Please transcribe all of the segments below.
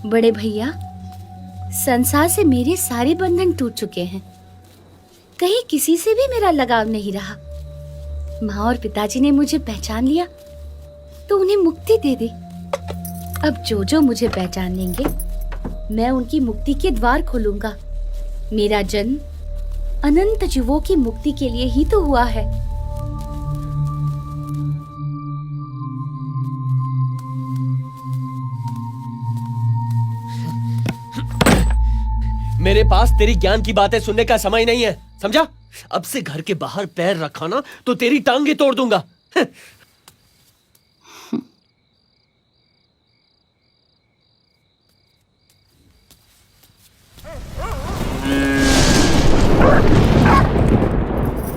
बड़े भैया, संसार से मेरे सारे बंधन टूट चुके हैं। कहीं किसी से भी मेरा लगाव नहीं रहा। माँ और पिताजी ने मुझे पहचान लिया तो उन्हें मुक्ति दे दी। अब जो जो मुझे पहचान लेंगे, मैं उनकी मुक्ति के द्वार खोलूंगा। मेरा जन्म अनंत जीवों की मुक्ति के लिए ही तो हुआ है। मेरे पास तेरी ज्ञान की बातें सुनने का समय नहीं है, समझा? अब से घर के बाहर पैर रखा ना तो तेरी टांगे तोड़ दूंगा।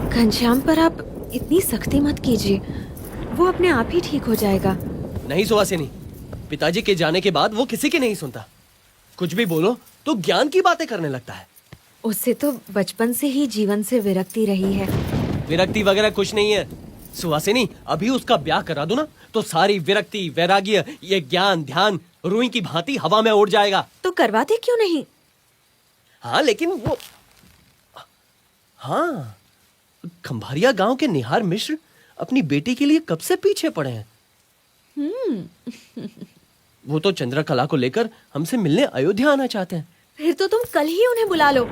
घनश्याम पर आप इतनी सख्ती मत कीजिए, वो अपने आप ही ठीक हो जाएगा। नहीं सुहासिनी, पिताजी के जाने के बाद वो किसी की नहीं सुनता। कुछ भी बोलो तो ज्ञान की बातें करने लगता है। उससे तो बचपन से ही जीवन से विरक्ति रही है। विरक्ति वगैरह कुछ नहीं है सुहासिनी। अभी उसका ब्याह करा दो ना तो सारी विरक्ति, वैराग्य, ये ज्ञान ध्यान रुई की भांति हवा में उड़ जाएगा। तो करवाते क्यों नहीं? हाँ लेकिन वो, हाँ, खंभारिया गांव के निहार मिश्र अपनी बेटी के लिए कब से पीछे पड़े हैं। वो तो चंद्रकला को लेकर हमसे मिलने अयोध्या आना चाहते हैं। फिर तो तुम कल ही उन्हें बुला लो।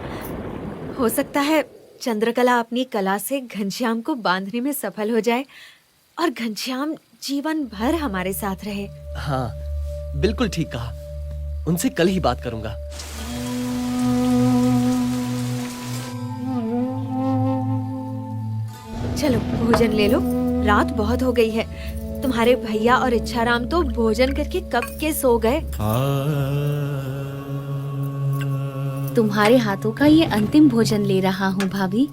हो सकता है चंद्रकला अपनी कला से घनश्याम को बांधने में सफल हो जाए और घनश्याम जीवन भर हमारे साथ रहे। हाँ, बिल्कुल ठीक कहा। उनसे कल ही बात करूंगा। चलो भोजन ले लो, रात बहुत हो गई है। तुम्हारे भैया और इच्छाराम तो भोजन करके कब के सो गए। तुम्हारे हाथों का ये अंतिम भोजन ले रहा हूँ भाभी।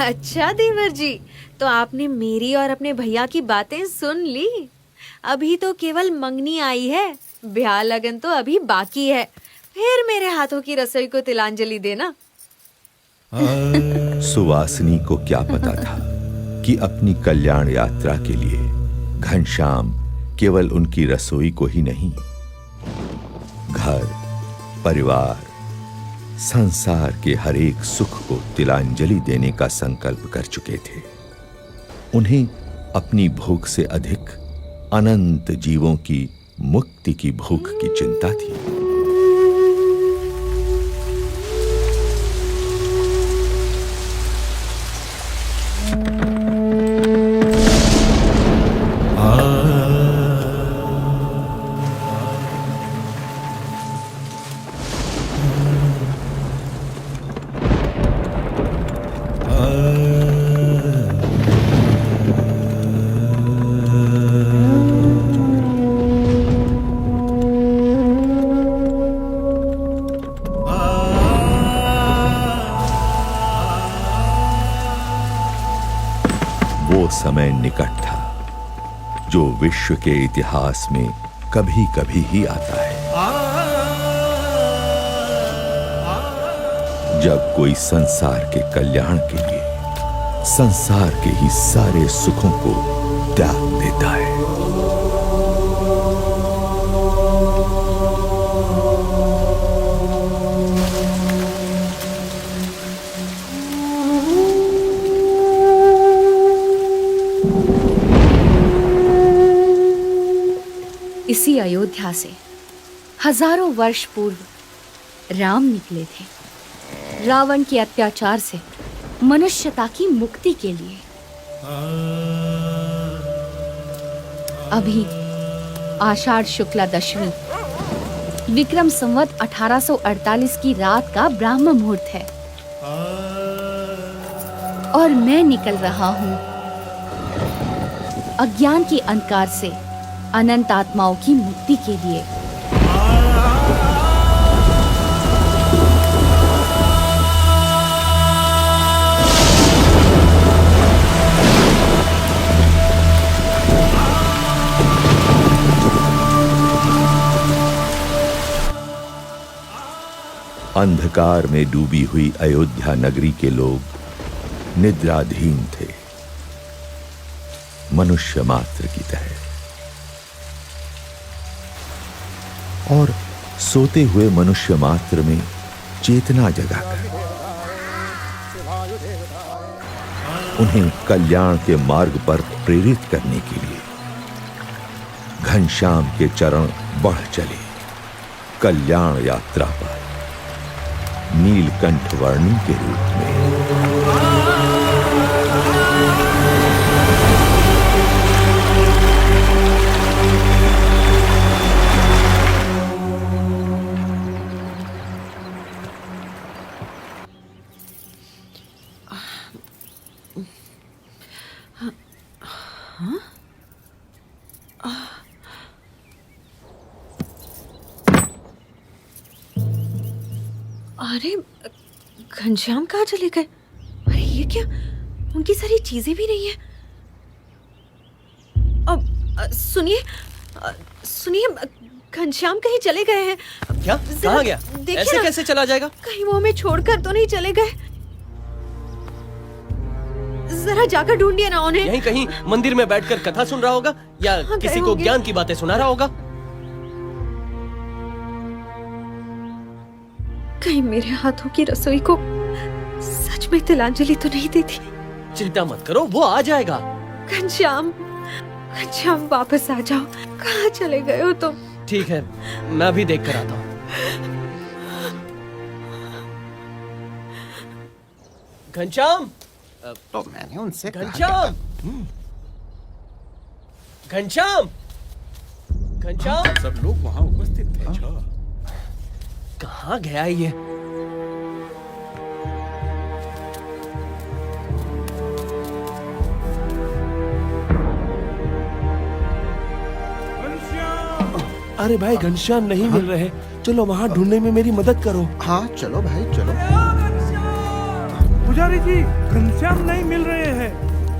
अच्छा देवर जी, तो आपने मेरी और अपने भैया की बातें सुन ली। अभी तो केवल मंगनी आई है, ब्याह लगन तो अभी बाकी है। फिर मेरे हाथों की रसोई को तिलांजलि देना। सुवासिनी को क्या पता था कि अपनी कल्याण यात्रा के लिए घनश्याम केवल उनकी रसोई को ही नहीं, घर, परिवार, संसार के हर एक सुख को तिलांजलि देने का संकल्प कर चुके थे। उन्हें अपनी भूख से अधिक अनंत जीवों की मुक्ति की भूख की चिंता थी। वो समय निकट था जो विश्व के इतिहास में कभी कभी ही आता है, जब कोई संसार के कल्याण के लिए संसार के ही सारे सुखों को त्याग देता है। इसी अयोध्या से हजारों वर्ष पूर्व राम निकले थे रावण के अत्याचार से मनुष्यता की मुक्ति के लिए। अभी आषाढ़ शुक्ला दशमी विक्रम संवत 1848 की रात का ब्राह्म मुहूर्त है और मैं निकल रहा हूँ अज्ञान के अंधकार से अनंत आत्माओं की मुक्ति के लिए। अंधकार में डूबी हुई अयोध्या नगरी के लोग निद्राधीन थे, मनुष्य मात्र की तरह। और सोते हुए मनुष्य मात्र में चेतना जगाकर उन्हें कल्याण के मार्ग पर प्रेरित करने के लिए घनश्याम के चरण बढ़ चले कल्याण यात्रा पर नीलकंठ वर्णन के रूप में। अरे घनश्याम कहाँ चले गए? अरे ये क्या, उनकी सारी चीजें भी नहीं है। अब सुनिए घनश्याम कहीं चले गए हैं। क्या? कहाँ गया? ऐसे कैसे चला जाएगा? कहीं वो हमें छोड़कर तो नहीं चले गए? जरा जाकर ढूंढिए ना उन्हें। यहीं कहीं मंदिर में बैठकर कथा सुन रहा होगा या किसी को ज्ञान की बातें सुना रहा होगा। कहीं मेरे हाथों की रसोई को सच में तिलांजलि तो नहीं दी थी? चिंता मत करो, वो आ जाएगा। घनश्याम वापस आ जाओ। कहाँ चले गए हो तुम? ठीक है, मैं भी देख कर आता हूँ। घनश्याम, तो मैंने उनसे घनश्याम, घनश्याम, घनश्याम, सब लोग वहाँ उपस्थित थे। कहाँ गया ये? अरे भाई घनश्याम नहीं मिल रहे, चलो वहाँ ढूंढने में मेरी मदद करो। हाँ चलो भाई चलो। पुजारी जी, घनश्याम नहीं मिल रहे हैं,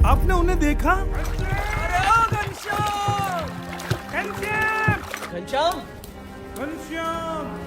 आपने उन्हें देखा? घनश्याम, घनश्याम,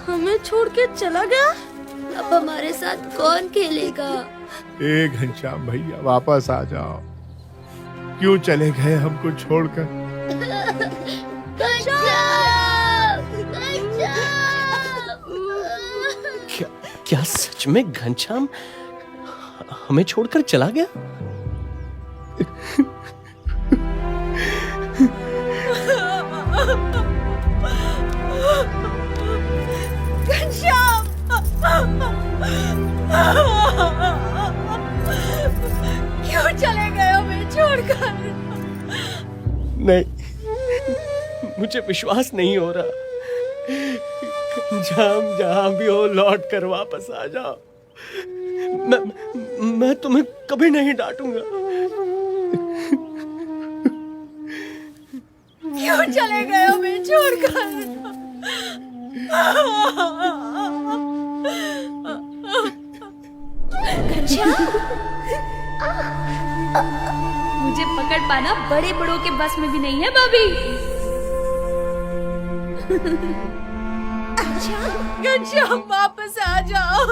हमें छोड़ के चला गया। अब हमारे साथ कौन खेलेगा? ए घनश्याम भैया वापस आ जाओ, क्यों चले गए हमको छोड़कर? क्या सच में घनश्याम हमें छोड़कर चला गया? घनश्याम क्यों चले गए हमें छोड़कर? नहीं, मुझे विश्वास नहीं हो रहा। जहां भी हो लौट कर वापस आ जाओ। मैं तुम्हें कभी नहीं डांटूंगा। क्यों चले गए हमें छोड़कर? मुझे पकड़ पाना बड़े बड़ों के बस में भी नहीं है भाभी। घनश्याम वापस आ जाओ।